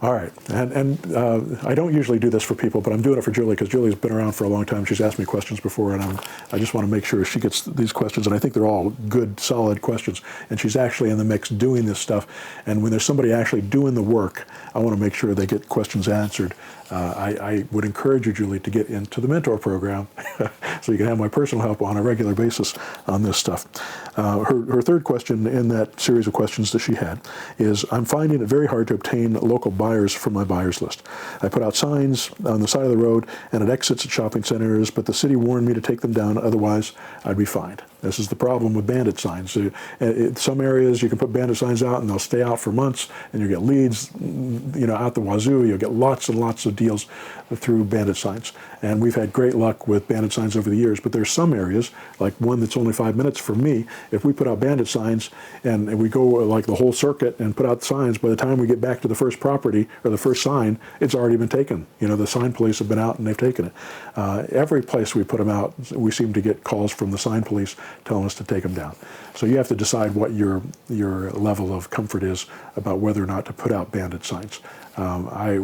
All right, and I don't usually do this for people, but I'm doing it for Julie because Julie's been around for a long time. She's asked me questions before, and I just want to make sure she gets these questions, and I think they're all good, solid questions. And she's actually in the mix doing this stuff. And when there's somebody actually doing the work, I want to make sure they get questions answered. I would encourage you, Julie, to get into the mentor program so you can have my personal help on a regular basis on this stuff. Her third question in that series of questions that she had is, I'm finding it very hard to obtain local buyers from my buyers list. I put out signs on the side of the road and at exits at shopping centers, but the city warned me to take them down, otherwise I'd be fined. This is the problem with Bandit signs. In some areas you can put Bandit signs out and they'll stay out for months, and you'll get leads, out the wazoo. You'll get lots and lots of deals through Bandit signs. And we've had great luck with Bandit signs over the years, but there's some areas, like one that's only 5 minutes from me, if we put out Bandit signs and we go like the whole circuit and put out signs, by the time we get back to the first property or the first sign, it's already been taken. The sign police have been out and they've taken it. Every place we put them out, we seem to get calls from the sign police telling us to take them down. So you have to decide what your level of comfort is about whether or not to put out Bandit signs. I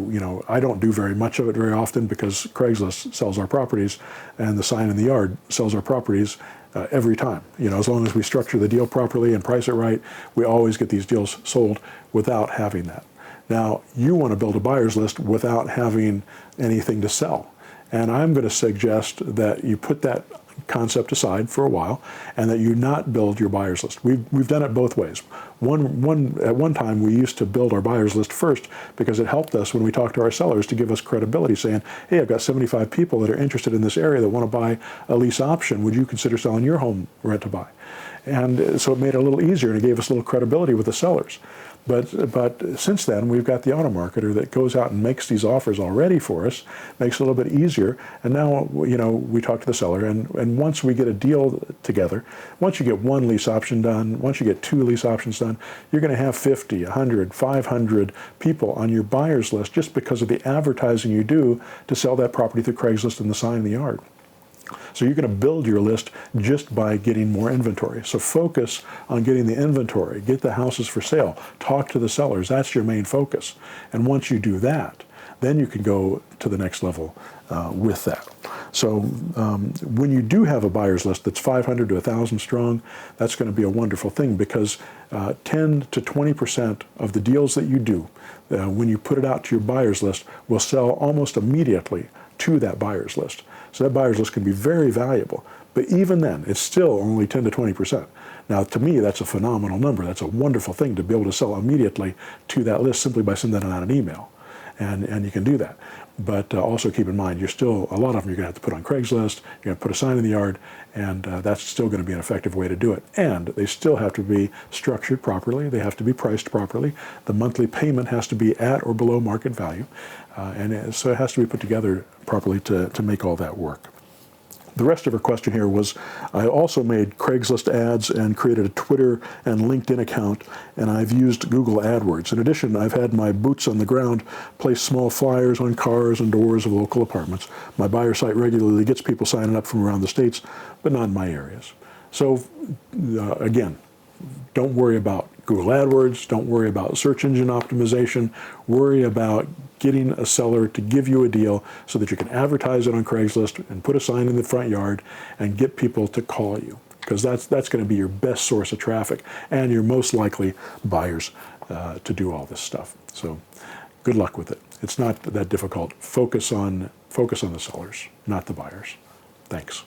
don't do very much of it very often because Craigslist sells our properties and the sign in the yard sells our properties every time. As long as we structure the deal properly and price it right, we always get these deals sold without having that. Now, you want to build a buyer's list without having anything to sell. And I'm going to suggest that you put that concept aside for a while and that you not build your buyer's list. We've done it both ways. At one time, we used to build our buyer's list first because it helped us when we talked to our sellers to give us credibility, saying, hey, I've got 75 people that are interested in this area that want to buy a lease option. Would you consider selling your home rent to buy? And so it made it a little easier and it gave us a little credibility with the sellers. But since then, we've got the auto marketer that goes out and makes these offers already for us, makes it a little bit easier. And now, we talk to the seller, and once we get a deal together, once you get one lease option done, once you get 2 lease options done, you're going to have 50, 100, 500 people on your buyer's list just because of the advertising you do to sell that property through Craigslist and the sign in the yard. So you're going to build your list just by getting more inventory. So focus on getting the inventory, get the houses for sale, talk to the sellers. That's your main focus. And once you do that, then you can go to the next level with that. So when you do have a buyer's list that's 500 to 1,000 strong, that's going to be a wonderful thing because 10 to 20% of the deals that you do, when you put it out to your buyer's list, will sell almost immediately to that buyer's list. So that buyer's list can be very valuable. But even then, it's still only 10 to 20%. Now, to me, that's a phenomenal number. That's a wonderful thing to be able to sell immediately to that list simply by sending out an email. And you can do that. But also keep in mind, a lot of them you're going to have to put on Craigslist, you're going to put a sign in the yard, and that's still going to be an effective way to do it. And they still have to be structured properly. They have to be priced properly. The monthly payment has to be at or below market value. So it has to be put together properly to make all that work. The rest of her question here was, I also made Craigslist ads and created a Twitter and LinkedIn account, and I've used Google AdWords. In addition, I've had my boots on the ground place small flyers on cars and doors of local apartments. My buyer site regularly gets people signing up from around the states, but not in my areas. So again, don't worry about Google AdWords, don't worry about search engine optimization, worry about getting a seller to give you a deal so that you can advertise it on Craigslist and put a sign in the front yard and get people to call you, because that's going to be your best source of traffic and your most likely buyers to do all this stuff. So good luck with it. It's not that difficult. Focus on the sellers, not the buyers. Thanks.